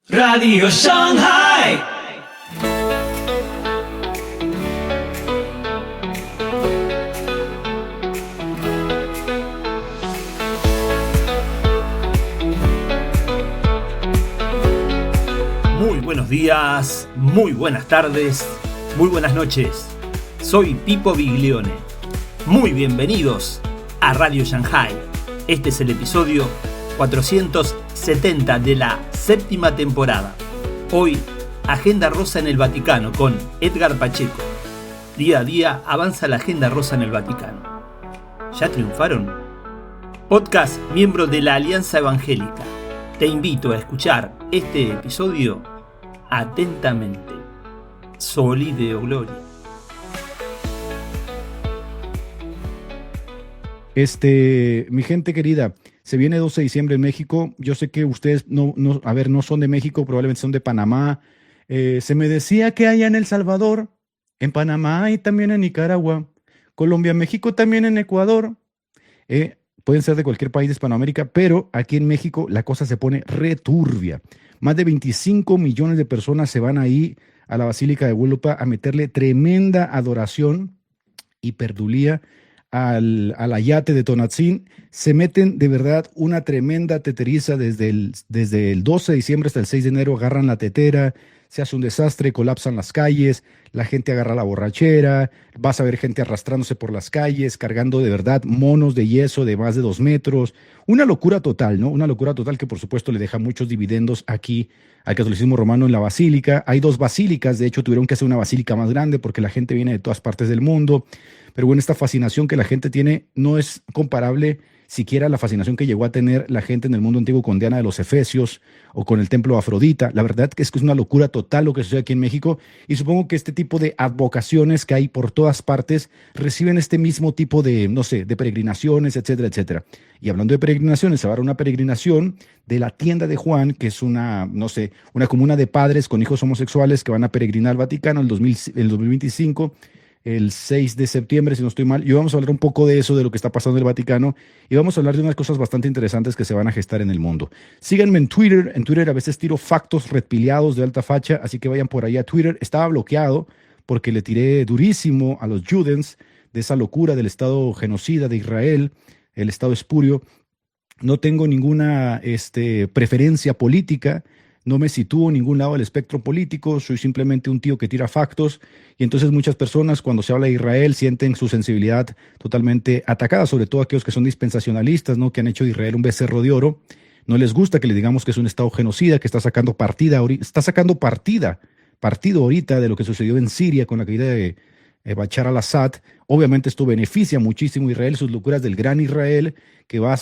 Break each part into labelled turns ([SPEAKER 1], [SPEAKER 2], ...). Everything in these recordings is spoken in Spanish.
[SPEAKER 1] Radio Shanghai.
[SPEAKER 2] Muy buenos días, muy buenas tardes, muy buenas noches. Soy Pipo Biglione. Muy bienvenidos a Radio Shanghai. Este es el episodio 470 de la séptima temporada. Hoy, Agenda Rosa en el Vaticano con Edgar Pacheco. Día a día avanza la Agenda Rosa en el Vaticano. ¿Ya triunfaron? Podcast miembro de la Alianza Evangélica. Te invito a escuchar este episodio atentamente. Soli Deo Gloria.
[SPEAKER 3] Mi gente querida, se viene 12 de diciembre en México. Yo sé que ustedes no son de México, probablemente son de Panamá. Se me decía que hay en El Salvador, en Panamá y también en Nicaragua, Colombia, México, también en Ecuador. Pueden ser de cualquier país de Hispanoamérica, pero aquí en México la cosa se pone returbia. Más de 25 millones de personas se van ahí a la Basílica de Huelupa a meterle tremenda adoración y perdulía al ayate de Tonatzin. Se meten de verdad una tremenda teteriza desde el 12 de diciembre hasta el 6 de enero, agarran la tetera, se hace un desastre, colapsan las calles, la gente agarra la borrachera, vas a ver gente arrastrándose por las calles, cargando de verdad monos de yeso de más de 2 metros. Una locura total, ¿no? Una locura total que por supuesto le deja muchos dividendos aquí al catolicismo romano en la basílica. Hay 2 basílicas, de hecho tuvieron que hacer una basílica más grande porque la gente viene de todas partes del mundo. Pero bueno, esta fascinación que la gente tiene no es comparable siquiera a la fascinación que llegó a tener la gente en el mundo antiguo con Diana de los Efesios o con el templo de Afrodita. La verdad es que es una locura total lo que sucede aquí en México, y supongo que este tipo de advocaciones que hay por todas partes reciben este mismo tipo de, de peregrinaciones, etcétera, etcétera. Y hablando de peregrinaciones, se va a dar una peregrinación de la tienda de Juan, que es una comuna de padres con hijos homosexuales que van a peregrinar al Vaticano el 2025, el 6 de septiembre, si no estoy mal, y vamos a hablar un poco de eso, de lo que está pasando en el Vaticano, y vamos a hablar de unas cosas bastante interesantes que se van a gestar en el mundo. Síganme en Twitter a veces tiro factos reptiliados de alta facha, así que vayan por ahí a Twitter. Estaba bloqueado porque le tiré durísimo a los Judens de esa locura del Estado genocida de Israel, el Estado espurio. No tengo ninguna preferencia política, no me sitúo en ningún lado del espectro político, soy simplemente un tío que tira factos, y entonces muchas personas cuando se habla de Israel sienten su sensibilidad totalmente atacada, sobre todo aquellos que son dispensacionalistas, ¿no? Que han hecho de Israel un becerro de oro. No les gusta que le digamos que es un estado genocida, que está sacando partido ahorita de lo que sucedió en Siria con la caída de Bashar al-Assad. Obviamente esto beneficia muchísimo a Israel, sus locuras del gran Israel, que va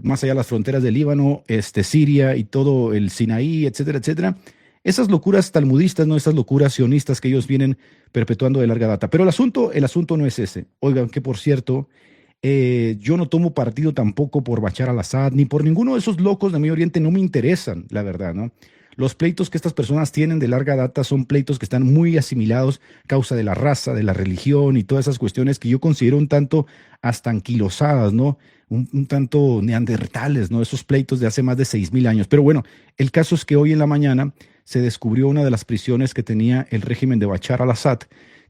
[SPEAKER 3] más allá de las fronteras del Líbano, Siria y todo el Sinaí, etcétera, etcétera. Esas locuras talmudistas, no esas locuras sionistas que ellos vienen perpetuando de larga data. Pero el asunto no es ese. Oigan, que por cierto, yo no tomo partido tampoco por Bashar al-Assad, ni por ninguno de esos locos de Medio Oriente, no me interesan, la verdad, ¿no? Los pleitos que estas personas tienen de larga data son pleitos que están muy asimilados a causa de la raza, de la religión y todas esas cuestiones que yo considero un tanto hasta anquilosadas, ¿no? Un tanto neandertales, ¿no? Esos pleitos de hace más de 6,000 años. Pero bueno, el caso es que hoy en la mañana se descubrió una de las prisiones que tenía el régimen de Bashar al-Assad,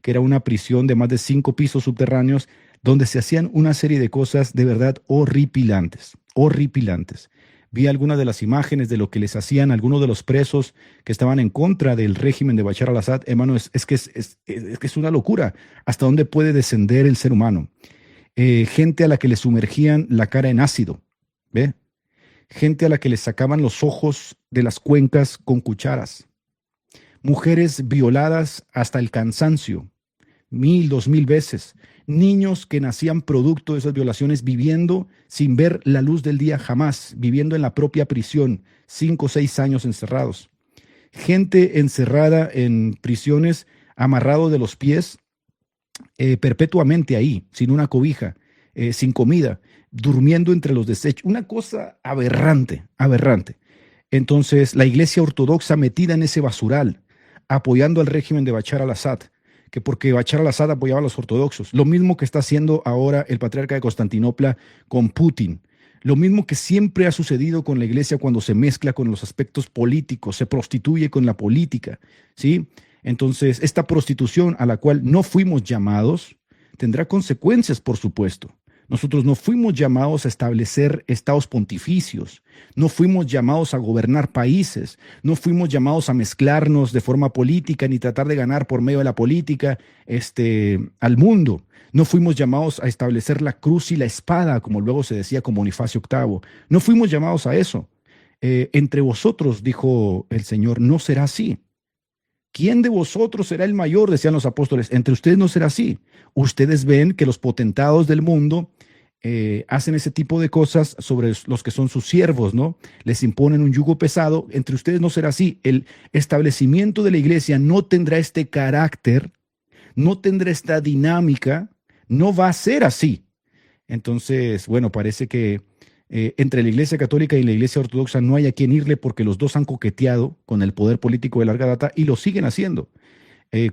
[SPEAKER 3] que era una prisión de más de 5 pisos subterráneos, donde se hacían una serie de cosas de verdad horripilantes, horripilantes. Vi algunas de las imágenes de lo que les hacían algunos de los presos que estaban en contra del régimen de Bashar al-Assad. Hermano, es que es una locura hasta dónde puede descender el ser humano. Gente a la que le sumergían la cara en ácido, ¿ve? Gente a la que les sacaban los ojos de las cuencas con cucharas. Mujeres violadas hasta el cansancio, 1,000, 2,000 veces. Niños que nacían producto de esas violaciones viviendo sin ver la luz del día jamás, viviendo en la propia prisión, 5 o 6 años encerrados. Gente encerrada en prisiones, amarrado de los pies, perpetuamente ahí, sin una cobija, sin comida, durmiendo entre los desechos. Una cosa aberrante, aberrante. Entonces, la iglesia ortodoxa metida en ese basural, apoyando al régimen de Bashar al-Assad, que porque Bashar al-Assad apoyaba a los ortodoxos. Lo mismo que está haciendo ahora el patriarca de Constantinopla con Putin. Lo mismo que siempre ha sucedido con la iglesia cuando se mezcla con los aspectos políticos, se prostituye con la política, ¿sí? Entonces, esta prostitución a la cual no fuimos llamados tendrá consecuencias, por supuesto. Nosotros no fuimos llamados a establecer estados pontificios, no fuimos llamados a gobernar países, no fuimos llamados a mezclarnos de forma política ni tratar de ganar por medio de la política al mundo. No fuimos llamados a establecer la cruz y la espada, como luego se decía con Bonifacio VIII. No fuimos llamados a eso. Entre vosotros, dijo el Señor, no será así. ¿Quién de vosotros será el mayor? Decían los apóstoles. Entre ustedes no será así. Ustedes ven que los potentados del mundo hacen ese tipo de cosas sobre los que son sus siervos, ¿no? Les imponen un yugo pesado. Entre ustedes no será así. El establecimiento de la iglesia no tendrá este carácter, no tendrá esta dinámica, no va a ser así. Entonces, bueno, parece que entre la Iglesia Católica y la Iglesia Ortodoxa no hay a quien irle porque los dos han coqueteado con el poder político de larga data y lo siguen haciendo.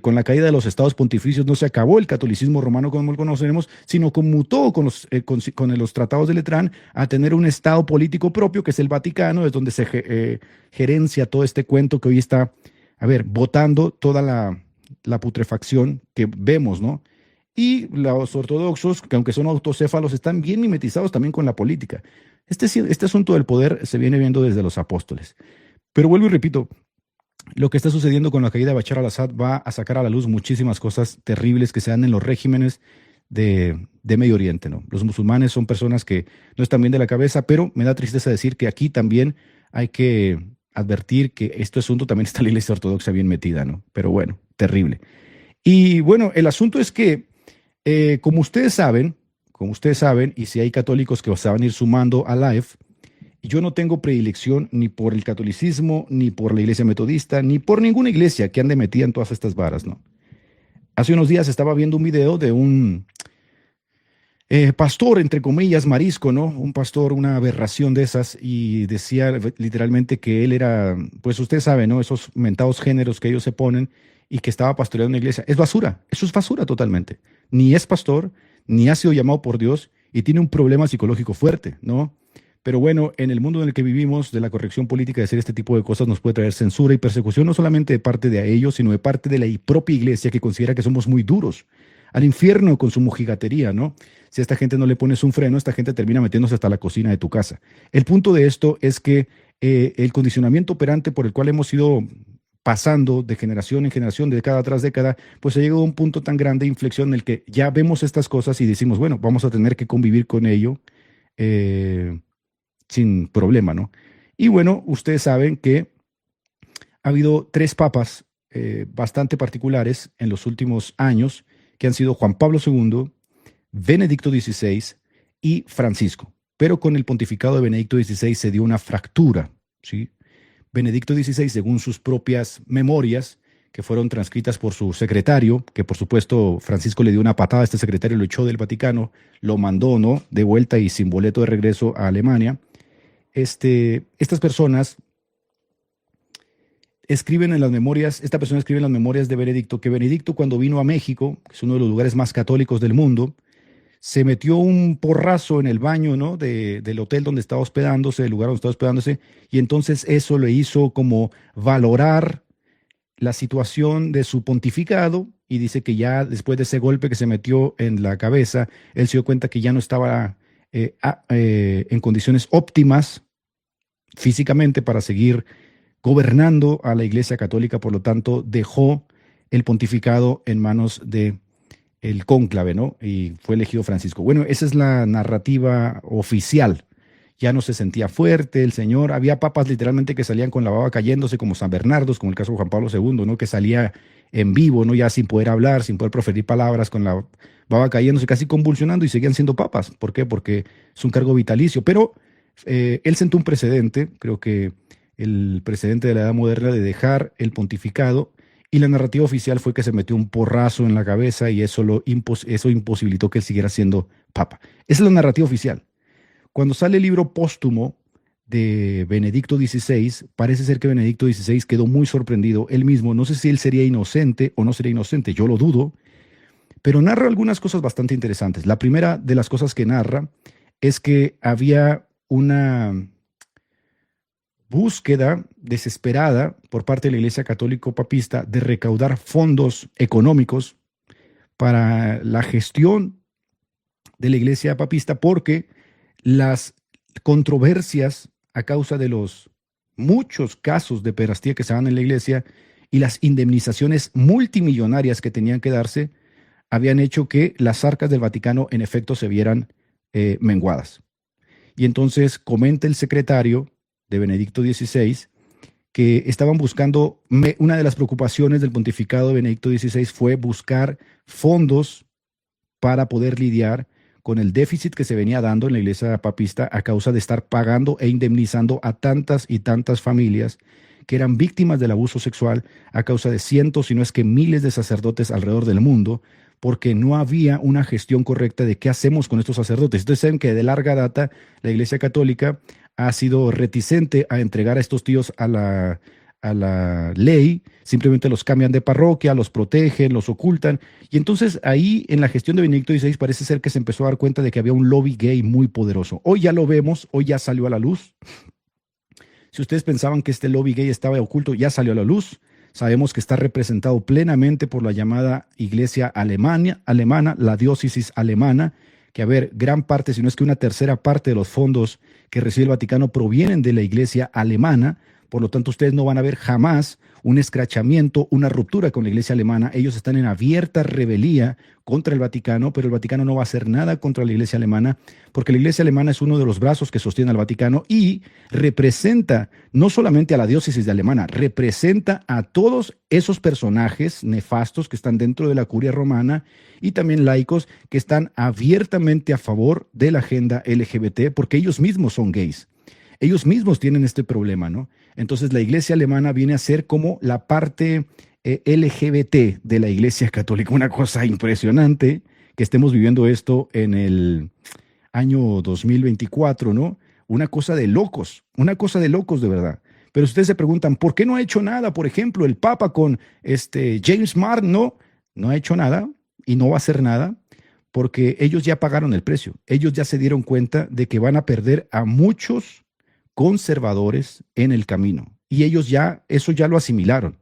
[SPEAKER 3] Con la caída de los estados pontificios no se acabó el catolicismo romano como lo conocemos, sino conmutó con los tratados de Letrán a tener un estado político propio, que es el Vaticano, es donde se gerencia todo este cuento que hoy está, botando toda la putrefacción que vemos, ¿no? Y los ortodoxos, que aunque son autocéfalos, están bien mimetizados también con la política. Este asunto del poder se viene viendo desde los apóstoles. Pero vuelvo y repito, lo que está sucediendo con la caída de Bashar al-Assad va a sacar a la luz muchísimas cosas terribles que se dan en los regímenes de Medio Oriente, ¿no? Los musulmanes son personas que no están bien de la cabeza, pero me da tristeza decir que aquí también hay que advertir que este asunto también está la Iglesia Ortodoxa bien metida, ¿no? Pero bueno, terrible. Y bueno, el asunto es que como ustedes saben, y si hay católicos que se van a ir sumando a Live, yo no tengo predilección ni por el catolicismo, ni por la iglesia metodista, ni por ninguna iglesia que ande metida en todas estas varas, ¿no? Hace unos días estaba viendo un video de un pastor, entre comillas, marisco, ¿no? Un pastor, una aberración de esas, y decía literalmente que él era, pues ustedes saben, ¿no? Esos mentados géneros que ellos se ponen y que estaba pastoreando una iglesia. Es basura, eso es basura totalmente. Ni es pastor, ni ha sido llamado por Dios y tiene un problema psicológico fuerte, ¿no? Pero bueno, en el mundo en el que vivimos, de la corrección política, de hacer este tipo de cosas nos puede traer censura y persecución, no solamente de parte de ellos, sino de parte de la propia iglesia que considera que somos muy duros. Al infierno con su mojigatería, ¿no? Si a esta gente no le pones un freno, esta gente termina metiéndose hasta la cocina de tu casa. El punto de esto es que el condicionamiento operante por el cual hemos ido pasando de generación en generación, década tras década, pues ha llegado a un punto tan grande de inflexión en el que ya vemos estas cosas y decimos, bueno, vamos a tener que convivir con ello sin problema, ¿no? Y bueno, ustedes saben que ha habido 3 papas bastante particulares en los últimos años, que han sido Juan Pablo II, Benedicto XVI y Francisco. Pero con el pontificado de Benedicto XVI se dio una fractura, ¿sí? Benedicto XVI, según sus propias memorias, que fueron transcritas por su secretario, que por supuesto Francisco le dio una patada a este secretario, lo echó del Vaticano, lo mandó, ¿no?, de vuelta y sin boleto de regreso a Alemania. Estas personas escriben en las memorias, esta persona escribe en las memorias de Benedicto, que Benedicto cuando vino a México, que es uno de los lugares más católicos del mundo, se metió un porrazo en el baño, ¿no?, del hotel donde estaba hospedándose, del lugar donde estaba hospedándose, y entonces eso le hizo como valorar la situación de su pontificado, y dice que ya después de ese golpe que se metió en la cabeza, él se dio cuenta que ya no estaba en condiciones óptimas físicamente para seguir gobernando a la Iglesia Católica, por lo tanto dejó el pontificado en manos de el cónclave, ¿no? Y fue elegido Francisco. Bueno, esa es la narrativa oficial. Ya no se sentía fuerte el señor. Había papas literalmente que salían con la baba cayéndose, como San Bernardo, como el caso de Juan Pablo II, ¿no? Que salía en vivo, ¿no? Ya sin poder hablar, sin poder proferir palabras, con la baba cayéndose, casi convulsionando, y seguían siendo papas. ¿Por qué? Porque es un cargo vitalicio. Pero él sentó un precedente, creo que el precedente de la Edad Moderna, de dejar el pontificado. Y la narrativa oficial fue que se metió un porrazo en la cabeza y eso imposibilitó que él siguiera siendo papa. Esa es la narrativa oficial. Cuando sale el libro póstumo de Benedicto XVI, parece ser que Benedicto XVI quedó muy sorprendido él mismo. No sé si él sería inocente o no sería inocente, yo lo dudo, pero narra algunas cosas bastante interesantes. La primera de las cosas que narra es que había una búsqueda desesperada por parte de la Iglesia Católico Papista de recaudar fondos económicos para la gestión de la Iglesia Papista, porque las controversias a causa de los muchos casos de pederastía que se dan en la Iglesia y las indemnizaciones multimillonarias que tenían que darse, habían hecho que las arcas del Vaticano en efecto se vieran menguadas. Y entonces comenta el secretario de Benedicto XVI que estaban buscando, una de las preocupaciones del pontificado de Benedicto XVI fue buscar fondos para poder lidiar con el déficit que se venía dando en la Iglesia Papista a causa de estar pagando e indemnizando a tantas y tantas familias que eran víctimas del abuso sexual a causa de cientos, si no es que miles de sacerdotes alrededor del mundo, porque no había una gestión correcta de qué hacemos con estos sacerdotes. Ustedes saben que de larga data la Iglesia Católica ha sido reticente a entregar a estos tíos a la ley, simplemente los cambian de parroquia, los protegen, los ocultan. Y entonces ahí en la gestión de Benedicto XVI parece ser que se empezó a dar cuenta de que había un lobby gay muy poderoso. Hoy ya lo vemos, hoy ya salió a la luz. Si ustedes pensaban que este lobby gay estaba oculto, ya salió a la luz. Sabemos que está representado plenamente por la llamada Iglesia alemana, la diócesis alemana, que a ver, gran parte, si no es que una tercera parte de los fondos que recibe el Vaticano provienen de la Iglesia alemana. Por lo tanto, ustedes no van a ver jamás un escrachamiento, una ruptura con la Iglesia alemana. Ellos están en abierta rebelía contra el Vaticano, pero el Vaticano no va a hacer nada contra la Iglesia alemana, porque la Iglesia alemana es uno de los brazos que sostiene al Vaticano y representa no solamente a la diócesis de alemana, representa a todos esos personajes nefastos que están dentro de la curia romana y también laicos que están abiertamente a favor de la agenda LGBT, porque ellos mismos son gays. Ellos mismos tienen este problema, ¿no? Entonces la Iglesia alemana viene a ser como la parte LGBT de la Iglesia Católica. Una cosa impresionante que estemos viviendo esto en el año 2024, ¿no? Una cosa de locos de verdad. Pero ustedes se preguntan, ¿por qué no ha hecho nada? Por ejemplo, el Papa con James Martin, no ha hecho nada y no va a hacer nada, porque ellos ya pagaron el precio. Ellos ya se dieron cuenta de que van a perder a muchos conservadores en el camino. Y ellos eso ya lo asimilaron.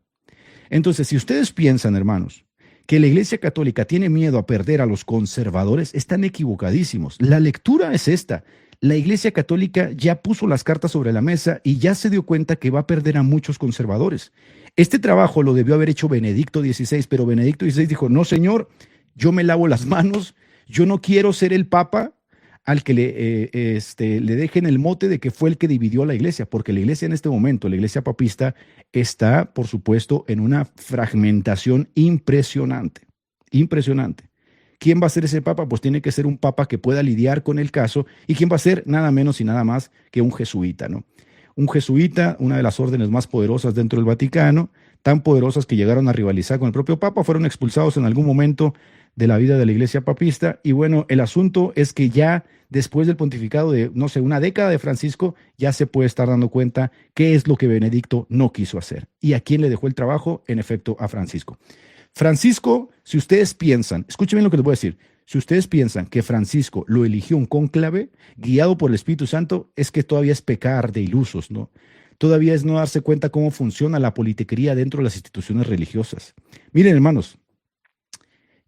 [SPEAKER 3] Entonces, si ustedes piensan, hermanos, que la Iglesia Católica tiene miedo a perder a los conservadores, están equivocadísimos. La lectura es esta. La Iglesia Católica ya puso las cartas sobre la mesa y ya se dio cuenta que va a perder a muchos conservadores. Este trabajo lo debió haber hecho Benedicto XVI, pero Benedicto XVI dijo, no, señor, yo me lavo las manos, yo no quiero ser el Papa al que le dejen el mote de que fue el que dividió la Iglesia, porque la Iglesia en este momento, la Iglesia papista, está, por supuesto, en una fragmentación impresionante, impresionante. ¿Quién va a ser ese papa? Pues tiene que ser un papa que pueda lidiar con el caso. ¿Y quién va a ser? Nada menos y nada más que un jesuita, ¿no? Un jesuita, una de las órdenes más poderosas dentro del Vaticano, tan poderosas que llegaron a rivalizar con el propio papa, fueron expulsados en algún momento de la vida de la Iglesia papista. Y bueno, el asunto es que ya después del pontificado de, no sé, una década de Francisco, ya se puede estar dando cuenta qué es lo que Benedicto no quiso hacer. ¿Y a quién le dejó el trabajo? En efecto, a Francisco. Francisco, si ustedes piensan, escuchen bien lo que les voy a decir, si ustedes piensan que Francisco lo eligió un cónclave guiado por el Espíritu Santo, es que todavía es pecar de ilusos, ¿no? Todavía es no darse cuenta cómo funciona la politiquería dentro de las instituciones religiosas. Miren, hermanos,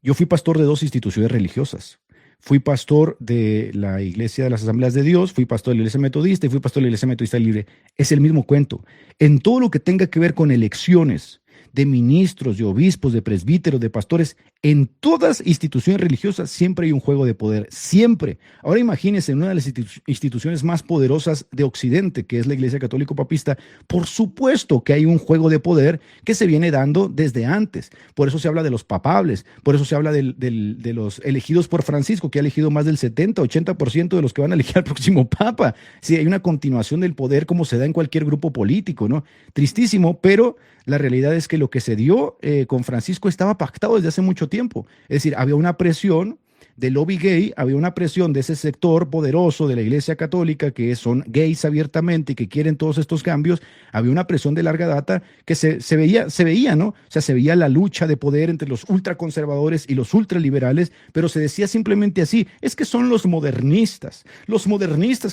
[SPEAKER 3] yo fui pastor de 2 instituciones religiosas. Fui pastor de la Iglesia de las Asambleas de Dios, fui pastor de la Iglesia Metodista y fui pastor de la Iglesia Metodista Libre. Es el mismo cuento. En todo lo que tenga que ver con elecciones de ministros, de obispos, de presbíteros, de pastores, en todas instituciones religiosas siempre hay un juego de poder, siempre. Ahora imagínense, en una de las instituciones más poderosas de Occidente, que es la Iglesia Católico Papista, por supuesto que hay un juego de poder que se viene dando desde antes. Por eso se habla de los papables, por eso se habla de los elegidos por Francisco, que ha elegido más del 70-80% de los que van a elegir al próximo papa. Sí, hay una continuación del poder como se da en cualquier grupo político, ¿no? Tristísimo, pero la realidad es que lo que se dio con Francisco estaba pactado desde hace mucho tiempo. Es decir, había una presión del lobby gay, había una presión de ese sector poderoso de la Iglesia Católica, que son gays abiertamente y que quieren todos estos cambios. Había una presión de larga data que se veía, ¿no? O sea, se veía la lucha de poder entre los ultraconservadores y los ultraliberales, pero se decía simplemente así: es que son los modernistas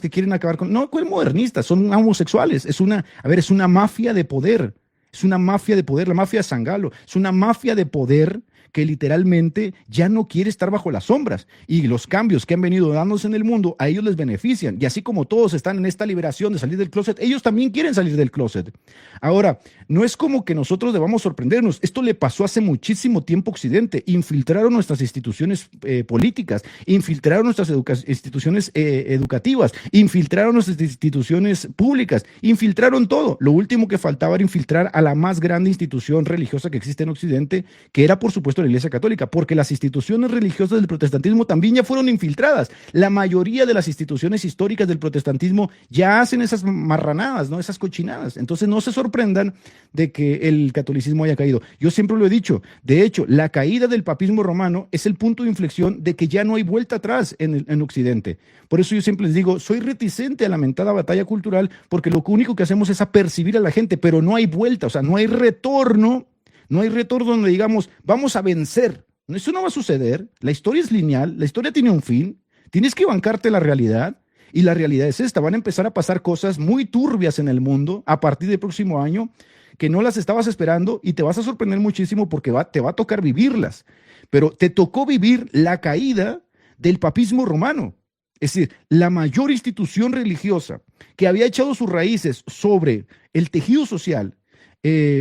[SPEAKER 3] que quieren acabar con... No, ¿cuál modernistas? Son homosexuales, es una mafia de poder. Es una mafia de poder, la mafia de Sangalo. Es una mafia de poder que literalmente ya no quiere estar bajo las sombras. Y los cambios que han venido dándose en el mundo, a ellos les benefician. Y así como todos están en esta liberación de salir del closet, ellos también quieren salir del closet. Ahora, no es como que nosotros debamos sorprendernos. Esto le pasó hace muchísimo tiempo a Occidente. Infiltraron nuestras instituciones políticas, infiltraron nuestras instituciones educativas, infiltraron nuestras instituciones públicas, infiltraron todo. Lo último que faltaba era infiltrar a la más grande institución religiosa que existe en Occidente, que era, por supuesto, la Iglesia Católica, porque las instituciones religiosas del protestantismo también ya fueron infiltradas. La mayoría de las instituciones históricas del protestantismo ya hacen esas marranadas, ¿no? Esas cochinadas. Entonces no se sorprendan de que el catolicismo haya caído. Yo siempre lo he dicho. De hecho, la caída del papismo romano es el punto de inflexión de que ya no hay vuelta atrás en Occidente. Por eso yo siempre les digo, soy reticente a la mentada batalla cultural, porque lo único que hacemos es apercibir a la gente, pero no hay vuelta, o sea, no hay retorno. No hay retorno donde digamos, vamos a vencer. Eso no va a suceder. La historia es lineal, la historia tiene un fin. Tienes que bancarte la realidad. Y la realidad es esta: van a empezar a pasar cosas muy turbias en el mundo a partir del próximo año que no las estabas esperando, y te vas a sorprender muchísimo porque te va a tocar vivirlas. Pero te tocó vivir la caída del papismo romano. Es decir, la mayor institución religiosa que había echado sus raíces sobre el tejido social,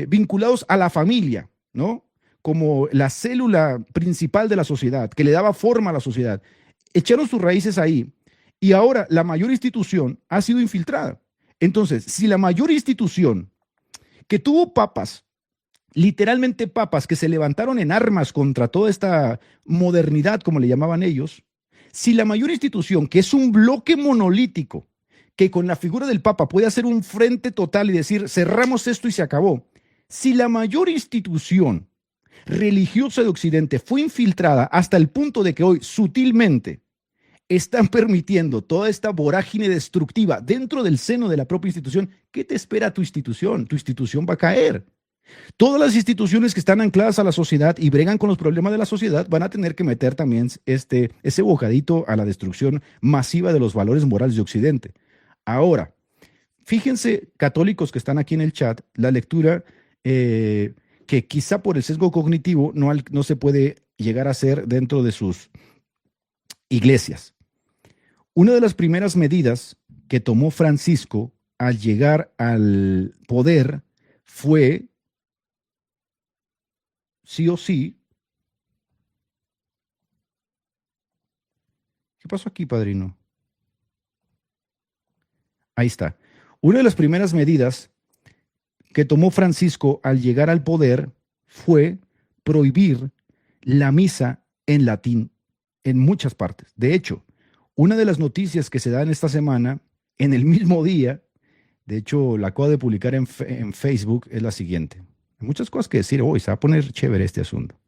[SPEAKER 3] vinculados a la familia, ¿no? Como la célula principal de la sociedad, que le daba forma a la sociedad. Echaron sus raíces ahí, y ahora la mayor institución ha sido infiltrada. Entonces, si la mayor institución que tuvo papas, literalmente papas que se levantaron en armas contra toda esta modernidad, como le llamaban ellos, si la mayor institución, que es un bloque monolítico, que con la figura del Papa puede hacer un frente total y decir, cerramos esto y se acabó. Si la mayor institución religiosa de Occidente fue infiltrada hasta el punto de que hoy sutilmente están permitiendo toda esta vorágine destructiva dentro del seno de la propia institución, ¿qué te espera tu institución? Tu institución va a caer. Todas las instituciones que están ancladas a la sociedad y bregan con los problemas de la sociedad van a tener que meter también ese bocadito a la destrucción masiva de los valores morales de Occidente. Ahora, fíjense, católicos que están aquí en el chat, la lectura que quizá por el sesgo cognitivo no se puede llegar a hacer dentro de sus iglesias. Una de las primeras medidas que tomó Francisco al llegar al poder fue, sí o sí... ¿Qué pasó aquí, padrino? Ahí está. Una de las primeras medidas que tomó Francisco al llegar al poder fue prohibir la misa en latín en muchas partes. De hecho, una de las noticias que se dan esta semana, en el mismo día, de hecho la acabo de publicar en Facebook, es la siguiente. Hay muchas cosas que decir hoy, se va a poner chévere este asunto.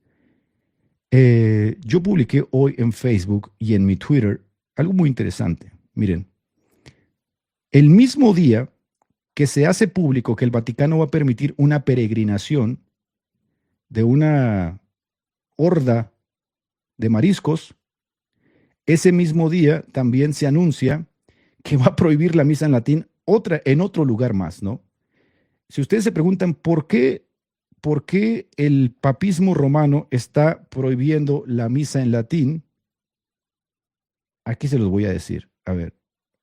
[SPEAKER 3] Yo publiqué hoy en Facebook y en mi Twitter algo muy interesante. Miren. El mismo día que se hace público que el Vaticano va a permitir una peregrinación de una horda de mariscos, ese mismo día también se anuncia que va a prohibir la misa en latín en otro lugar más, ¿no? Si ustedes se preguntan por qué el papismo romano está prohibiendo la misa en latín, aquí se los voy a decir. A ver.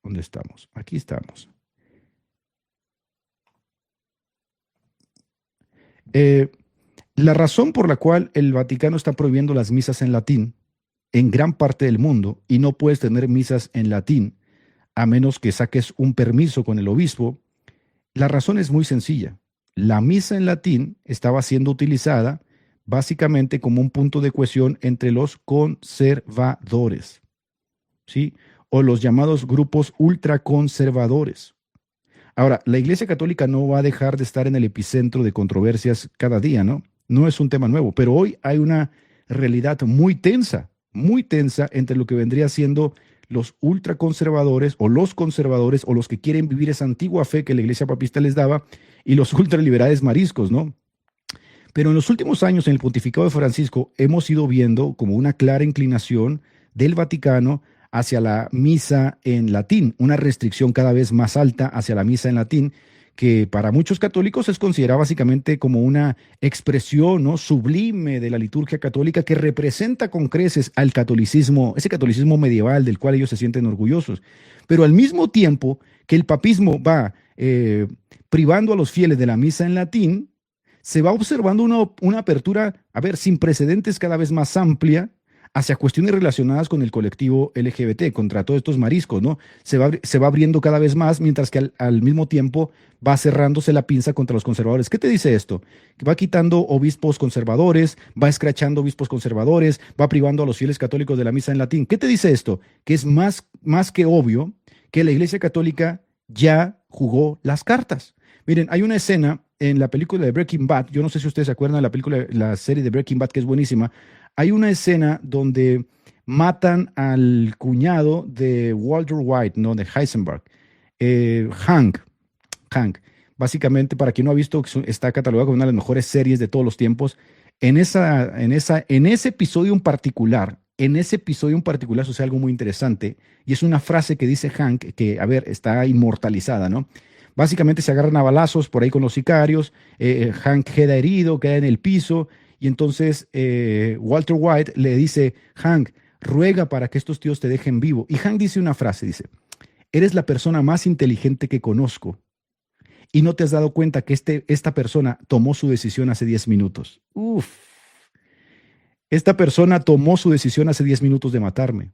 [SPEAKER 3] ¿Dónde estamos? Aquí estamos. La razón por la cual el Vaticano está prohibiendo las misas en latín en gran parte del mundo, y no puedes tener misas en latín a menos que saques un permiso con el obispo, la razón es muy sencilla. La misa en latín estaba siendo utilizada básicamente como un punto de cohesión entre los conservadores, ¿sí? O los llamados grupos ultraconservadores. Ahora, la Iglesia Católica no va a dejar de estar en el epicentro de controversias cada día, ¿no? No es un tema nuevo, pero hoy hay una realidad muy tensa muy tensa entre lo que vendría siendo los ultraconservadores o los conservadores o los que quieren vivir esa antigua fe que la iglesia papista les daba y los ultraliberales mariscos, ¿no? Pero en los últimos años, en el pontificado de Francisco, hemos ido viendo como una clara inclinación del Vaticano hacia la misa en latín, una restricción cada vez más alta hacia la misa en latín, que para muchos católicos es considerada básicamente como una expresión, ¿no?, sublime de la liturgia católica que representa con creces al catolicismo, ese catolicismo medieval del cual ellos se sienten orgullosos. Pero al mismo tiempo que el papismo va privando a los fieles de la misa en latín, se va observando una apertura, a ver, sin precedentes cada vez más amplia hacia cuestiones relacionadas con el colectivo LGBT, contra todos estos mariscos, ¿no? Se va abriendo cada vez más, mientras que al mismo tiempo va cerrándose la pinza contra los conservadores. ¿Qué te dice esto? Que va quitando obispos conservadores, va escrachando obispos conservadores, va privando a los fieles católicos de la misa en latín. ¿Qué te dice esto? Que es más que obvio que la Iglesia Católica ya jugó las cartas. Miren, hay una escena en la película de Breaking Bad, yo no sé si ustedes se acuerdan de la serie de Breaking Bad, que es buenísima. Hay una escena donde matan al cuñado de Walter White, ¿no?, de Heisenberg, Hank. Básicamente, para quien no ha visto, está catalogada como una de las mejores series de todos los tiempos. En ese episodio en particular sucede algo muy interesante, y es una frase que dice Hank que, a ver, está inmortalizada, ¿no? Básicamente se agarran a balazos por ahí con los sicarios, Hank queda herido, queda en el piso, y entonces Walter White le dice: Hank, ruega para que estos tíos te dejen vivo. Y Hank dice una frase, dice: eres la persona más inteligente que conozco, y no te has dado cuenta que esta persona tomó su decisión hace 10 minutos. Uf. Esta persona tomó su decisión hace 10 minutos de matarme.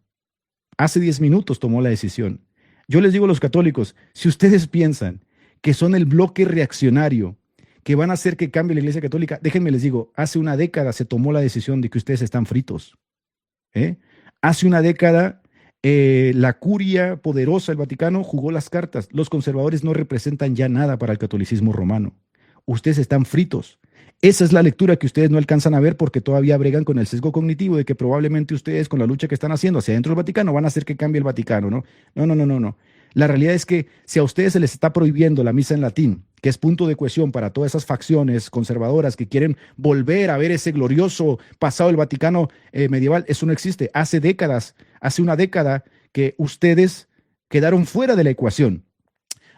[SPEAKER 3] Hace 10 minutos tomó la decisión. Yo les digo a los católicos, si ustedes piensan que son el bloque reaccionario, que van a hacer que cambie la Iglesia Católica, déjenme les digo, hace una década se tomó la decisión de que ustedes están fritos. Hace una década la curia poderosa del Vaticano jugó las cartas. Los conservadores no representan ya nada para el catolicismo romano. Ustedes están fritos. Esa es la lectura que ustedes no alcanzan a ver porque todavía bregan con el sesgo cognitivo de que probablemente ustedes, con la lucha que están haciendo hacia adentro del Vaticano, van a hacer que cambie el Vaticano, ¿no? No. La realidad es que si a ustedes se les está prohibiendo la misa en latín, que es punto de cohesión para todas esas facciones conservadoras que quieren volver a ver ese glorioso pasado del Vaticano medieval, eso no existe. Hace una década que ustedes quedaron fuera de la ecuación.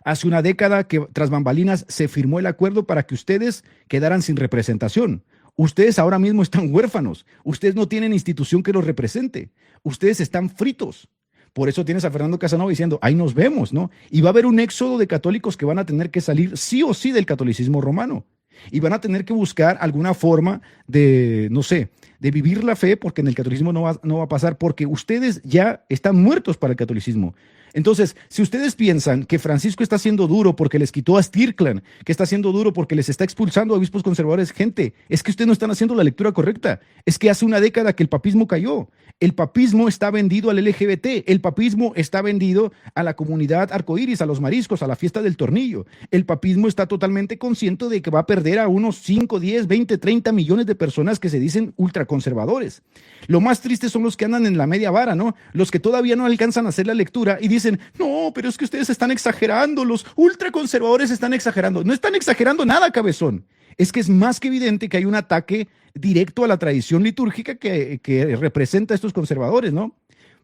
[SPEAKER 3] Hace una década que tras bambalinas se firmó el acuerdo para que ustedes quedaran sin representación. Ustedes ahora mismo están huérfanos. Ustedes no tienen institución que los represente. Ustedes están fritos. Por eso tienes a Fernando Casanova diciendo, ahí nos vemos, ¿no? Y va a haber un éxodo de católicos que van a tener que salir sí o sí del catolicismo romano. Y van a tener que buscar alguna forma de, no sé, de vivir la fe, porque en el catolicismo no va a pasar, porque ustedes ya están muertos para el catolicismo. Entonces, si ustedes piensan que Francisco está siendo duro porque les quitó a Stirkland, que está siendo duro porque les está expulsando a obispos conservadores, gente, es que ustedes no están haciendo la lectura correcta. Es que hace una década que el papismo cayó. El papismo está vendido al LGBT, el papismo está vendido a la comunidad arcoíris, a los mariscos, a la fiesta del tornillo. El papismo está totalmente consciente de que va a perder a unos 5, 10, 20, 30 millones de personas que se dicen ultraconservadores. Lo más triste son los que andan en la media vara, ¿no? Los que todavía no alcanzan a hacer la lectura y dicen, no, pero es que ustedes están exagerando, los ultraconservadores están exagerando. No están exagerando nada, cabezón. Es que es más que evidente que hay un ataque directo a la tradición litúrgica que representa a estos conservadores, ¿no?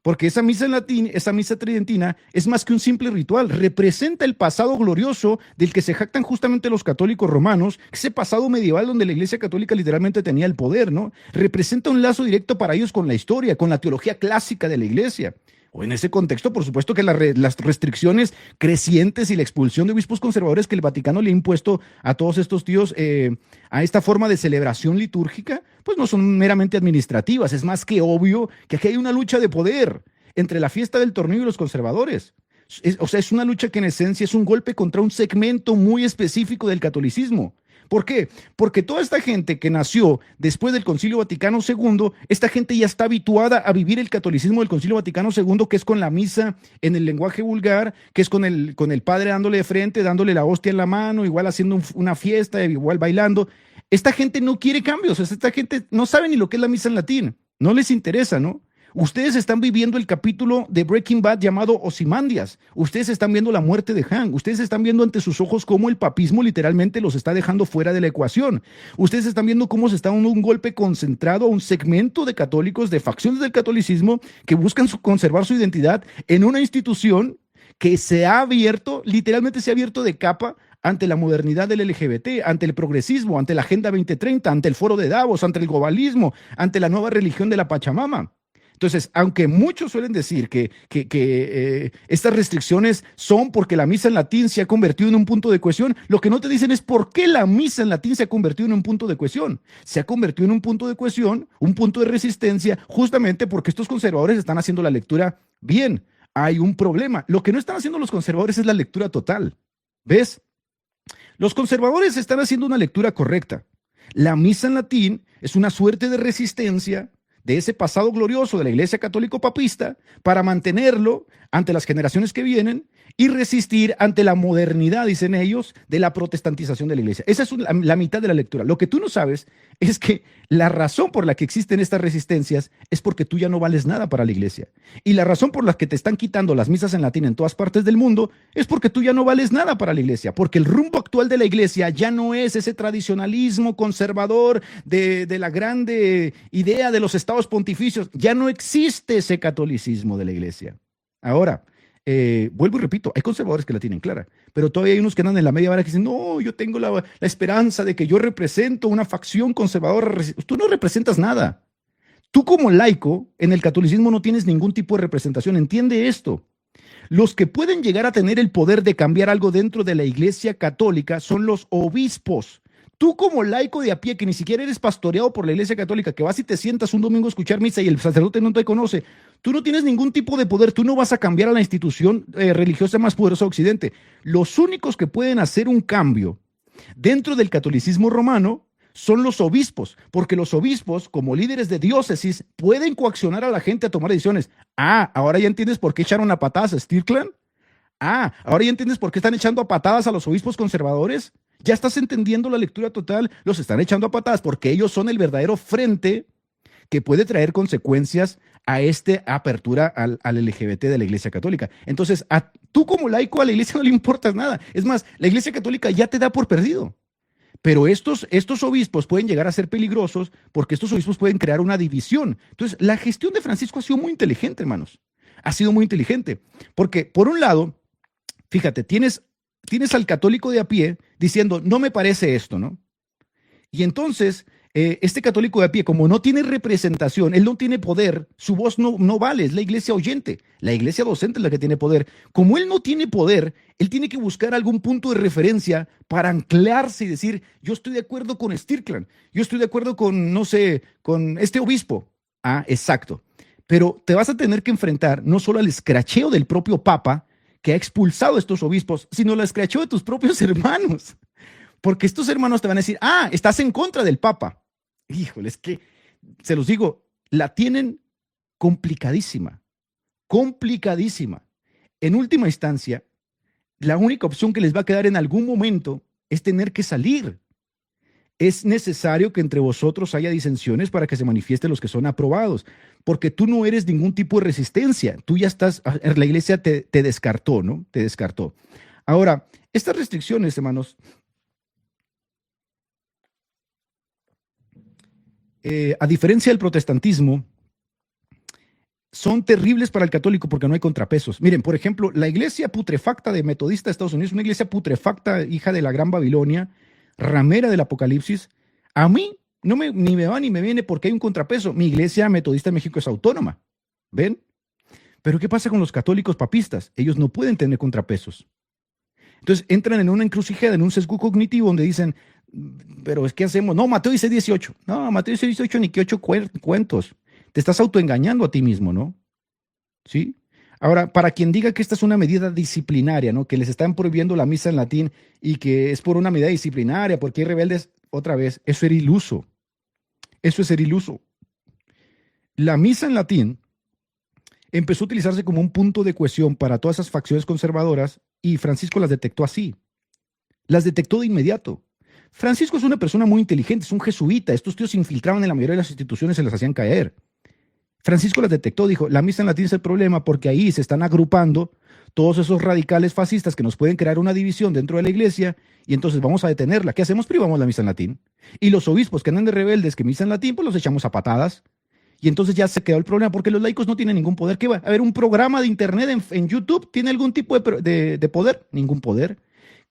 [SPEAKER 3] Porque esa misa en latín, esa misa tridentina, es más que un simple ritual, representa el pasado glorioso del que se jactan justamente los católicos romanos, ese pasado medieval donde la Iglesia Católica literalmente tenía el poder, ¿no? Representa un lazo directo para ellos con la historia, con la teología clásica de la Iglesia. O en ese contexto, por supuesto que las restricciones crecientes y la expulsión de obispos conservadores que el Vaticano le ha impuesto a todos estos tíos a esta forma de celebración litúrgica, pues no son meramente administrativas. Es más que obvio que aquí hay una lucha de poder entre la fiesta del tornillo y los conservadores. Es una lucha que en esencia es un golpe contra un segmento muy específico del catolicismo. ¿Por qué? Porque toda esta gente que nació después del Concilio Vaticano II, esta gente ya está habituada a vivir el catolicismo del Concilio Vaticano II, que es con la misa en el lenguaje vulgar, que es con el padre dándole de frente, dándole la hostia en la mano, igual haciendo una fiesta, igual bailando. Esta gente no quiere cambios, esta gente no sabe ni lo que es la misa en latín, no les interesa, ¿no? Ustedes están viviendo el capítulo de Breaking Bad llamado Ozymandias. Ustedes están viendo la muerte de Hank. Ustedes están viendo ante sus ojos cómo el papismo literalmente los está dejando fuera de la ecuación. Ustedes están viendo cómo se está dando un golpe concentrado a un segmento de católicos, de facciones del catolicismo, que buscan conservar su identidad en una institución que se ha abierto, literalmente se ha abierto de capa ante la modernidad del LGBT, ante el progresismo, ante la Agenda 2030, ante el Foro de Davos, ante el globalismo, ante la nueva religión de la Pachamama. Entonces, aunque muchos suelen decir que estas restricciones son porque la misa en latín se ha convertido en un punto de cohesión, lo que no te dicen es por qué la misa en latín se ha convertido en un punto de cohesión. Se ha convertido en un punto de cohesión, un punto de resistencia, justamente porque estos conservadores están haciendo la lectura bien. Hay un problema. Lo que no están haciendo los conservadores es la lectura total. ¿Ves? Los conservadores están haciendo una lectura correcta. La misa en latín es una suerte de resistencia de ese pasado glorioso de la Iglesia Católico Papista para mantenerlo ante las generaciones que vienen y resistir ante la modernidad, dicen ellos, de la protestantización de la Iglesia. Esa es la mitad de la lectura. Lo que tú no sabes es que la razón por la que existen estas resistencias es porque tú ya no vales nada para la Iglesia. Y la razón por la que te están quitando las misas en latín en todas partes del mundo es porque tú ya no vales nada para la Iglesia, porque el rumbo actual de la Iglesia ya no es ese tradicionalismo conservador de la grande idea de los estados pontificios. Ya no existe ese catolicismo de la Iglesia. Ahora, vuelvo y repito, hay conservadores que la tienen clara, pero todavía hay unos que andan en la media vara que dicen, no, yo tengo la esperanza de que yo represento una facción conservadora. Tú no representas nada. Tú como laico en el catolicismo no tienes ningún tipo de representación. Entiende esto. Los que pueden llegar a tener el poder de cambiar algo dentro de la Iglesia Católica son los obispos. Tú como laico de a pie, que ni siquiera eres pastoreado por la Iglesia Católica, que vas y te sientas un domingo a escuchar misa y el sacerdote no te conoce, tú no tienes ningún tipo de poder, tú no vas a cambiar a la institución religiosa más poderosa de Occidente. Los únicos que pueden hacer un cambio dentro del catolicismo romano son los obispos, porque los obispos, como líderes de diócesis, pueden coaccionar a la gente a tomar decisiones. Ah, ahora ya entiendes por qué echaron a patadas a Stirkland. Ah, ahora ya entiendes por qué están echando a patadas a los obispos conservadores. Ya estás entendiendo la lectura total. Los están echando a patadas porque ellos son el verdadero frente que puede traer consecuencias a esta apertura al LGBT de la Iglesia Católica. Entonces, tú como laico a la Iglesia no le importas nada. Es más, la Iglesia Católica ya te da por perdido. Pero estos obispos pueden llegar a ser peligrosos porque estos obispos pueden crear una división. Entonces, la gestión de Francisco ha sido muy inteligente, hermanos. Ha sido muy inteligente. Porque, por un lado, fíjate, tienes al católico de a pie diciendo, no me parece esto, ¿no? Y entonces, este católico de a pie, como no tiene representación, él no tiene poder, su voz no vale, es la iglesia oyente, la iglesia docente es la que tiene poder. Como él no tiene poder, él tiene que buscar algún punto de referencia para anclarse y decir, yo estoy de acuerdo con Stirkland, yo estoy de acuerdo con, no sé, con este obispo. Ah, exacto. Pero te vas a tener que enfrentar no solo al escracheo del propio Papa, que ha expulsado a estos obispos, sino al escracheo de tus propios hermanos. Porque estos hermanos te van a decir, ah, estás en contra del Papa. Híjole, es que, se los digo, la tienen complicadísima, complicadísima. En última instancia, la única opción que les va a quedar en algún momento es tener que salir. Es necesario que entre vosotros haya disensiones para que se manifiesten los que son aprobados, porque tú no eres ningún tipo de resistencia, tú ya estás, la iglesia te descartó, ¿no? Te descartó. Ahora, estas restricciones, hermanos, a diferencia del protestantismo, son terribles para el católico porque no hay contrapesos. Miren, por ejemplo, la iglesia putrefacta de metodista de Estados Unidos, una iglesia putrefacta, hija de la Gran Babilonia, ramera del Apocalipsis, a mí ni me va ni me viene porque hay un contrapeso. Mi iglesia metodista en México es autónoma, ¿ven? Pero ¿qué pasa con los católicos papistas? Ellos no pueden tener contrapesos. Entonces entran en una encrucijada, en un sesgo cognitivo donde dicen, pero es que hacemos, no, Mateo dice 18, no, Mateo dice 18 ni que 8 cuentos. Te estás autoengañando a ti mismo, ¿no? ¿Sí? Ahora, para quien diga que esta es una medida disciplinaria, ¿no? Que les están prohibiendo la misa en latín y que es por una medida disciplinaria, porque hay rebeldes, otra vez, eso era iluso. Eso es ser iluso. La misa en latín empezó a utilizarse como un punto de cohesión para todas esas facciones conservadoras y Francisco las detectó así. Las detectó de inmediato. Francisco es una persona muy inteligente, es un jesuita. Estos tíos se infiltraban en la mayoría de las instituciones y se las hacían caer. Francisco las detectó, dijo, la misa en latín es el problema porque ahí se están agrupando todos esos radicales fascistas que nos pueden crear una división dentro de la iglesia y entonces vamos a detenerla. ¿Qué hacemos? Privamos la misa en latín. Y los obispos que andan de rebeldes que misa en latín, pues los echamos a patadas. Y entonces ya se quedó el problema porque los laicos no tienen ningún poder. ¿Qué va? A ver, un programa de internet en YouTube tiene algún tipo de poder? Ningún poder.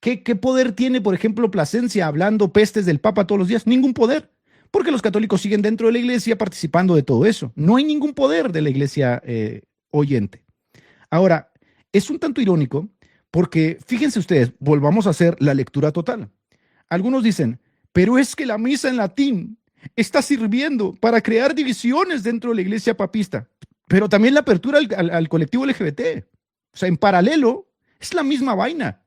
[SPEAKER 3] ¿Qué poder tiene, por ejemplo, Plasencia hablando pestes del Papa todos los días? Ningún poder. Porque los católicos siguen dentro de la iglesia participando de todo eso. No hay ningún poder de la iglesia oyente. Ahora, es un tanto irónico porque, fíjense ustedes, volvamos a hacer la lectura total. Algunos dicen, pero es que la misa en latín está sirviendo para crear divisiones dentro de la iglesia papista, pero también la apertura al colectivo LGBT. O sea, en paralelo, es la misma vaina.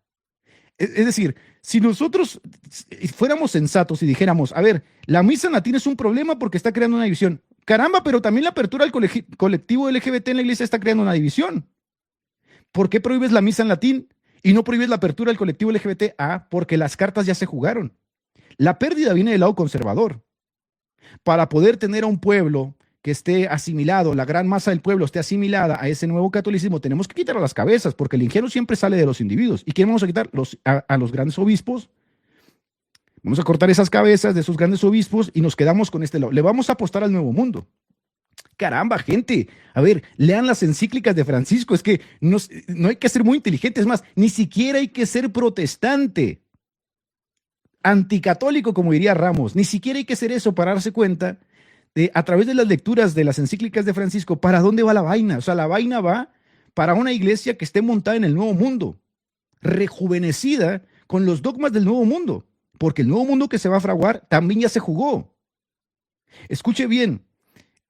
[SPEAKER 3] Es decir, si nosotros fuéramos sensatos y dijéramos, a ver, la misa en latín es un problema porque está creando una división. Caramba, pero también la apertura al colectivo LGBT en la iglesia está creando una división. ¿Por qué prohíbes la misa en latín y no prohíbes la apertura al colectivo LGBT? Ah, porque las cartas ya se jugaron. La pérdida viene del lado conservador. Para poder tener a un pueblo que esté asimilado, la gran masa del pueblo esté asimilada a ese nuevo catolicismo, tenemos que quitar a las cabezas, porque el ingenio siempre sale de los individuos. ¿Y quién vamos a quitar? A los grandes obispos. Vamos a cortar esas cabezas de esos grandes obispos y nos quedamos con este lado. Le vamos a apostar al nuevo mundo. Caramba, gente. A ver, lean las encíclicas de Francisco. Es que no hay que ser muy inteligente. Es más, ni siquiera hay que ser protestante, anticatólico, como diría Ramos. Ni siquiera hay que ser eso para darse cuenta de, a través de las lecturas de las encíclicas de Francisco, para dónde va la vaina. O sea, la vaina va para una iglesia que esté montada en el nuevo mundo, rejuvenecida con los dogmas del nuevo mundo, porque el nuevo mundo que se va a fraguar también ya se jugó. Escuche bien,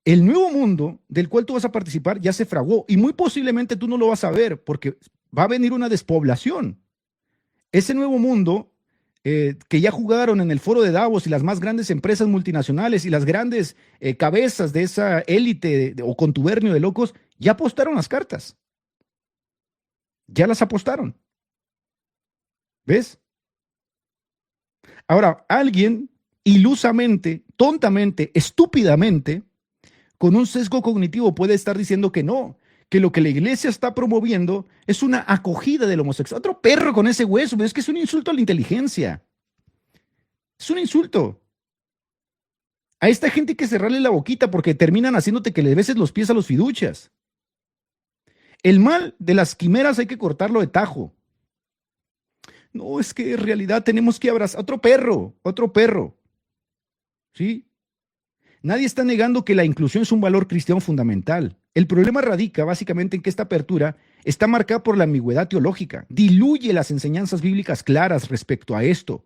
[SPEAKER 3] el nuevo mundo del cual tú vas a participar ya se fraguó y muy posiblemente tú no lo vas a ver porque va a venir una despoblación. Ese nuevo mundo que ya jugaron en el foro de Davos y las más grandes empresas multinacionales y las grandes cabezas de esa élite o contubernio de locos, ya apostaron las cartas. Ya las apostaron. ¿Ves? Ahora, alguien ilusamente, tontamente, estúpidamente, con un sesgo cognitivo puede estar diciendo que no, que lo que la iglesia está promoviendo es una acogida del homosexual. Otro perro con ese hueso, pero es que es un insulto a la inteligencia. Es un insulto. A esta gente hay que cerrarle la boquita porque terminan haciéndote que le beses los pies a los fiduchas. El mal de las quimeras hay que cortarlo de tajo. No, es que en realidad tenemos que abrazar otro perro. ¿Sí? Nadie está negando que la inclusión es un valor cristiano fundamental. El problema radica básicamente en que esta apertura está marcada por la ambigüedad teológica, diluye las enseñanzas bíblicas claras respecto a esto.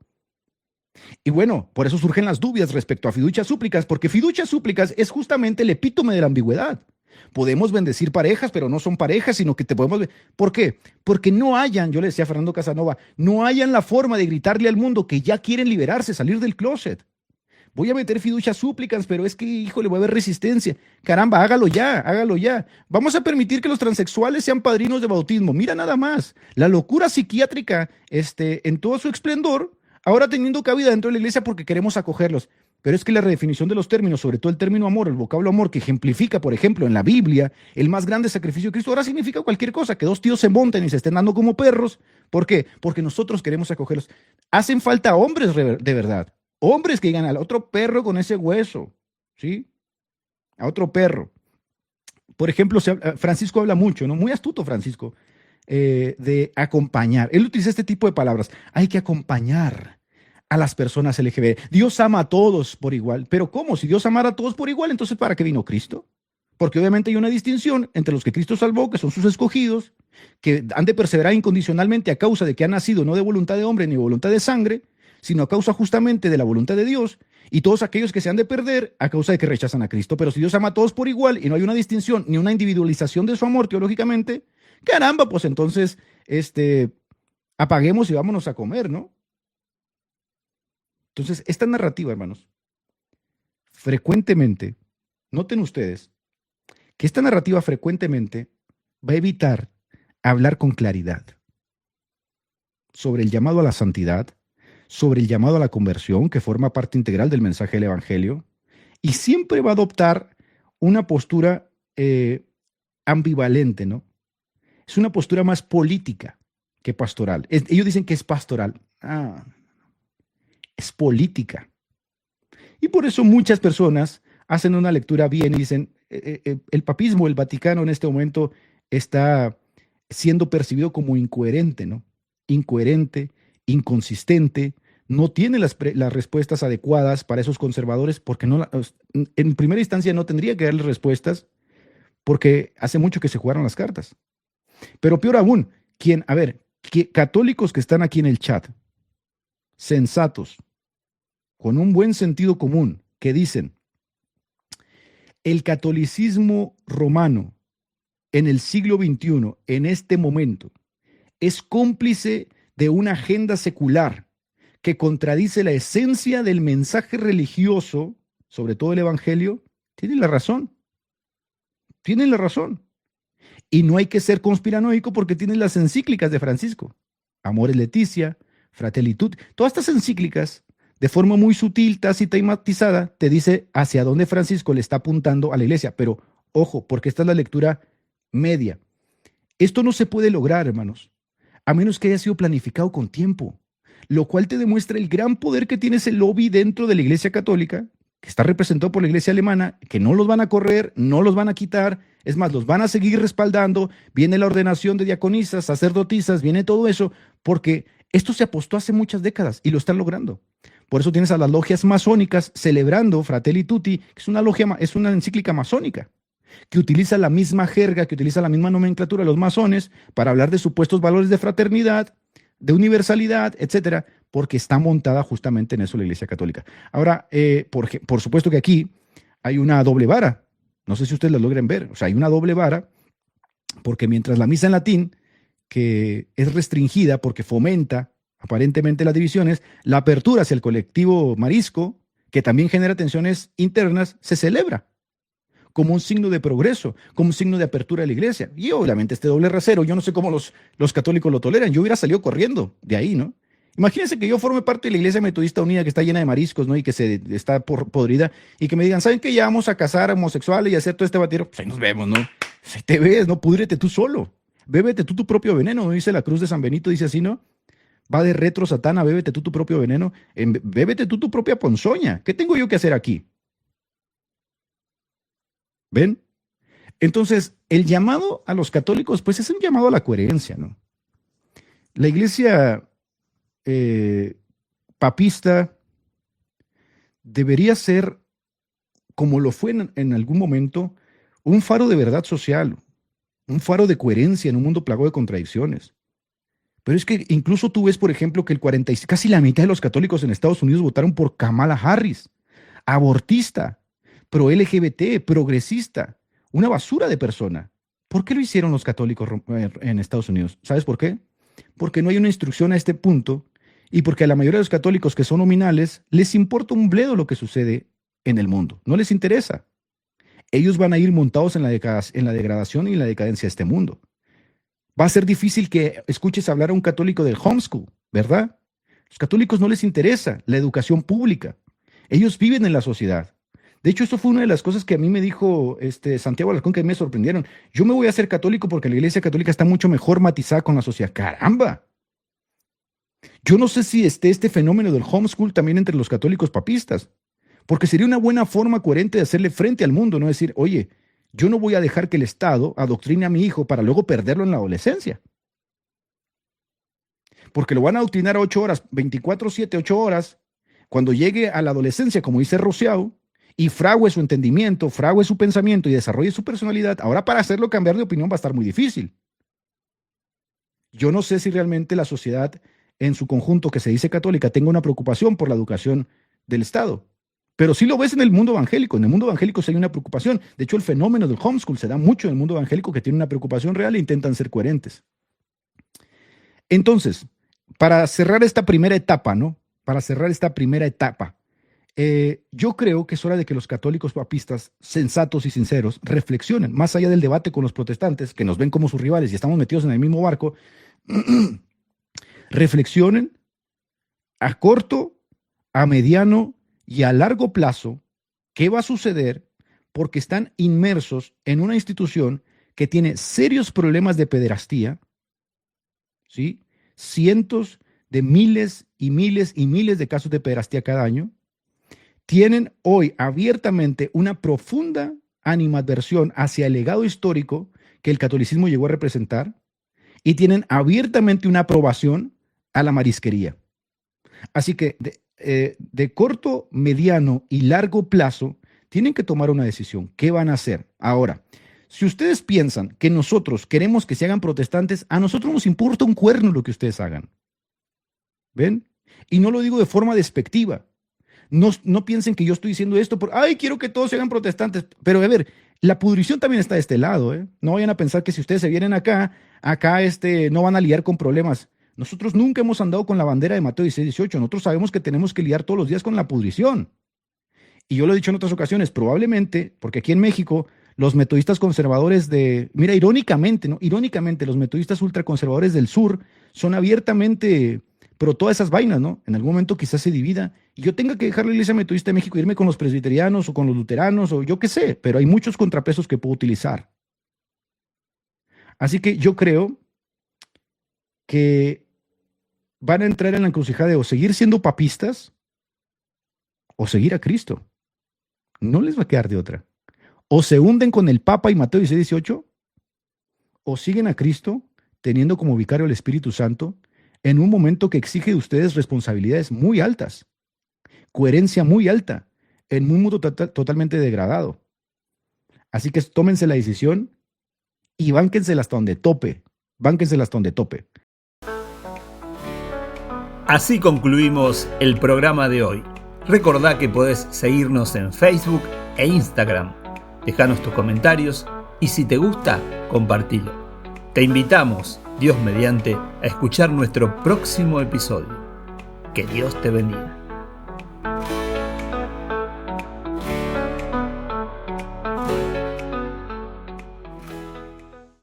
[SPEAKER 3] Y bueno, por eso surgen las dudas respecto a fiducias súplicas, porque fiducias súplicas es justamente el epítome de la ambigüedad. Podemos bendecir parejas, pero no son parejas, sino que te podemos... ¿Por qué? Porque no hayan, yo le decía a Fernando Casanova, no hayan la forma de gritarle al mundo que ya quieren liberarse, salir del closet. Voy a meter fiducias súplicas, pero es que, híjole, va a haber resistencia. Caramba, hágalo ya. Vamos a permitir que los transexuales sean padrinos de bautismo. Mira nada más, la locura psiquiátrica en todo su esplendor, ahora teniendo cabida dentro de la iglesia porque queremos acogerlos. Pero es que la redefinición de los términos, sobre todo el término amor, el vocablo amor, que ejemplifica, por ejemplo, en la Biblia, el más grande sacrificio de Cristo, ahora significa cualquier cosa, que dos tíos se monten y se estén dando como perros. ¿Por qué? Porque nosotros queremos acogerlos. Hacen falta hombres de verdad. Hombres que digan al otro perro con ese hueso, ¿sí? A otro perro. Por ejemplo, Francisco habla mucho, ¿no? Muy astuto Francisco, de acompañar. Él utiliza este tipo de palabras. Hay que acompañar a las personas LGBT. Dios ama a todos por igual. Pero ¿cómo? Si Dios amara a todos por igual, entonces ¿para qué vino Cristo? Porque obviamente hay una distinción entre los que Cristo salvó, que son sus escogidos, que han de perseverar incondicionalmente a causa de que han nacido no de voluntad de hombre ni de voluntad de sangre, sino a causa justamente de la voluntad de Dios, y todos aquellos que se han de perder a causa de que rechazan a Cristo. Pero si Dios ama a todos por igual y no hay una distinción ni una individualización de su amor teológicamente, caramba, pues entonces apaguemos y vámonos a comer, ¿no? Entonces, esta narrativa, hermanos, frecuentemente, noten ustedes, que esta narrativa frecuentemente va a evitar hablar con claridad sobre el llamado a la santidad, sobre el llamado a la conversión, que forma parte integral del mensaje del Evangelio, y siempre va a adoptar una postura ambivalente, ¿no? Es una postura más política que pastoral. Ellos dicen que es pastoral. Es política. Y por eso muchas personas hacen una lectura bien y dicen, el papismo, el Vaticano en este momento está siendo percibido como incoherente, ¿no? Incoherente, inconsistente, no tiene las respuestas adecuadas para esos conservadores porque en primera instancia no tendría que darles respuestas porque hace mucho que se jugaron las cartas. Pero peor aún, católicos que están aquí en el chat, sensatos, con un buen sentido común, que dicen, el catolicismo romano en el siglo XXI, en este momento, es cómplice de una agenda secular que contradice la esencia del mensaje religioso, sobre todo el Evangelio, tienen la razón. Tienen la razón. Y no hay que ser conspiranoico porque tienen las encíclicas de Francisco. Amoris Laetitia, Fratelli Tutti, todas estas encíclicas, de forma muy sutil, tácita y matizada, te dice hacia dónde Francisco le está apuntando a la iglesia. Pero, ojo, porque esta es la lectura media. Esto no se puede lograr, hermanos, a menos que haya sido planificado con tiempo, lo cual te demuestra el gran poder que tiene ese lobby dentro de la Iglesia Católica, que está representado por la Iglesia Alemana, que no los van a correr, no los van a quitar, es más, los van a seguir respaldando, viene la ordenación de diaconisas, sacerdotisas, viene todo eso, porque esto se apostó hace muchas décadas y lo están logrando. Por eso tienes a las logias masónicas celebrando Fratelli Tutti, que es una encíclica masónica, que utiliza la misma jerga, que utiliza la misma nomenclatura de los masones para hablar de supuestos valores de fraternidad, de universalidad, etcétera, porque está montada justamente en eso la Iglesia Católica. Ahora, por supuesto que aquí hay una doble vara. No sé si ustedes la logren ver. O sea, hay una doble vara porque mientras la misa en latín, que es restringida porque fomenta aparentemente las divisiones, la apertura hacia el colectivo marisco, que también genera tensiones internas, se celebra como un signo de progreso, como un signo de apertura de la iglesia. Y obviamente este doble rasero, yo no sé cómo los católicos lo toleran, yo hubiera salido corriendo de ahí, ¿no? Imagínense que yo forme parte de la Iglesia Metodista Unida que está llena de mariscos, ¿no? Y que está podrida, y que me digan, ¿saben qué? Ya vamos a casar homosexuales y hacer todo este batero. Pues ahí nos vemos, ¿no? Pues ahí te ves, ¿no? Púdrete tú solo. Bébete tú tu propio veneno, ¿no? Dice la cruz de San Benito, dice así, ¿no? Va de retro, Satana, bébete tú tu propio veneno, bébete tú tu propia ponzoña. ¿Qué tengo yo que hacer aquí? ¿Ven? Entonces, el llamado a los católicos, pues es un llamado a la coherencia, ¿no? La iglesia papista debería ser, como lo fue en algún momento, un faro de verdad social, un faro de coherencia en un mundo plagado de contradicciones. Pero es que incluso tú ves, por ejemplo, que casi la mitad de los católicos en Estados Unidos votaron por Kamala Harris, abortista, pro-LGBT, progresista, una basura de persona. ¿Por qué lo hicieron los católicos en Estados Unidos? ¿Sabes por qué? Porque no hay una instrucción a este punto y porque a la mayoría de los católicos que son nominales les importa un bledo lo que sucede en el mundo. No les interesa. Ellos van a ir montados en la degradación y en la decadencia de este mundo. Va a ser difícil que escuches hablar a un católico del homeschool, ¿verdad? Los católicos no les interesa la educación pública. Ellos viven en la sociedad. De hecho, esto fue una de las cosas que a mí me dijo Santiago Alarcón, que a mí me sorprendieron. Yo me voy a hacer católico porque la Iglesia Católica está mucho mejor matizada con la sociedad. ¡Caramba! Yo no sé si esté este fenómeno del homeschool también entre los católicos papistas, porque sería una buena forma coherente de hacerle frente al mundo, no decir, oye, yo no voy a dejar que el Estado adoctrine a mi hijo para luego perderlo en la adolescencia. Porque lo van a adoctrinar a 8 horas, 24/7, 8 horas, cuando llegue a la adolescencia, como dice Rousseau, y frague su entendimiento, frague su pensamiento y desarrolle su personalidad, ahora para hacerlo cambiar de opinión va a estar muy difícil. Yo no sé si realmente la sociedad en su conjunto que se dice católica tenga una preocupación por la educación del Estado. Pero sí lo ves en el mundo evangélico. En el mundo evangélico sí hay una preocupación. De hecho, el fenómeno del homeschool se da mucho en el mundo evangélico que tiene una preocupación real e intentan ser coherentes. Entonces, para cerrar esta primera etapa, ¿no? Yo creo que es hora de que los católicos papistas, sensatos y sinceros, reflexionen, más allá del debate con los protestantes, que nos ven como sus rivales y estamos metidos en el mismo barco, reflexionen a corto, a mediano y a largo plazo qué va a suceder porque están inmersos en una institución que tiene serios problemas de pederastía, ¿sí? Cientos de miles y miles y miles de casos de pederastía cada año. Tienen hoy abiertamente una profunda animadversión hacia el legado histórico que el catolicismo llegó a representar y tienen abiertamente una aprobación a la marisquería. Así que de corto, mediano y largo plazo tienen que tomar una decisión. ¿Qué van a hacer? Ahora, si ustedes piensan que nosotros queremos que se hagan protestantes, a nosotros nos importa un cuerno lo que ustedes hagan. ¿Ven? Y no lo digo de forma despectiva. No piensen que yo estoy diciendo esto por, ay, quiero que todos se hagan protestantes. Pero a ver, la pudrición también está de este lado, ¿eh? No vayan a pensar que si ustedes se vienen acá no van a lidiar con problemas. Nosotros nunca hemos andado con la bandera de Mateo 16:18. Nosotros sabemos que tenemos que lidiar todos los días con la pudrición. Y yo lo he dicho en otras ocasiones, probablemente, porque aquí en México, los metodistas conservadores mira, irónicamente, ¿no? Irónicamente, los metodistas ultraconservadores del sur son abiertamente pro todas esas vainas, ¿no? En algún momento quizás se divida y yo tenga que dejar la iglesia metodista de México e irme con los presbiterianos o con los luteranos o yo qué sé, pero hay muchos contrapesos que puedo utilizar. Así que yo creo que van a entrar en la encrucijada de o seguir siendo papistas o seguir a Cristo. No les va a quedar de otra. O se hunden con el Papa y Mateo 16:18, o siguen a Cristo teniendo como vicario el Espíritu Santo en un momento que exige de ustedes responsabilidades muy altas, coherencia muy alta, en un mundo totalmente degradado. Así que tómense la decisión y bánquensela hasta donde tope. Bánquensela hasta donde tope.
[SPEAKER 2] Así concluimos el programa de hoy. Recordá que podés seguirnos en Facebook e Instagram. Dejanos tus comentarios y si te gusta, compartilo. Te invitamos, Dios mediante, a escuchar nuestro próximo episodio. Que Dios te bendiga.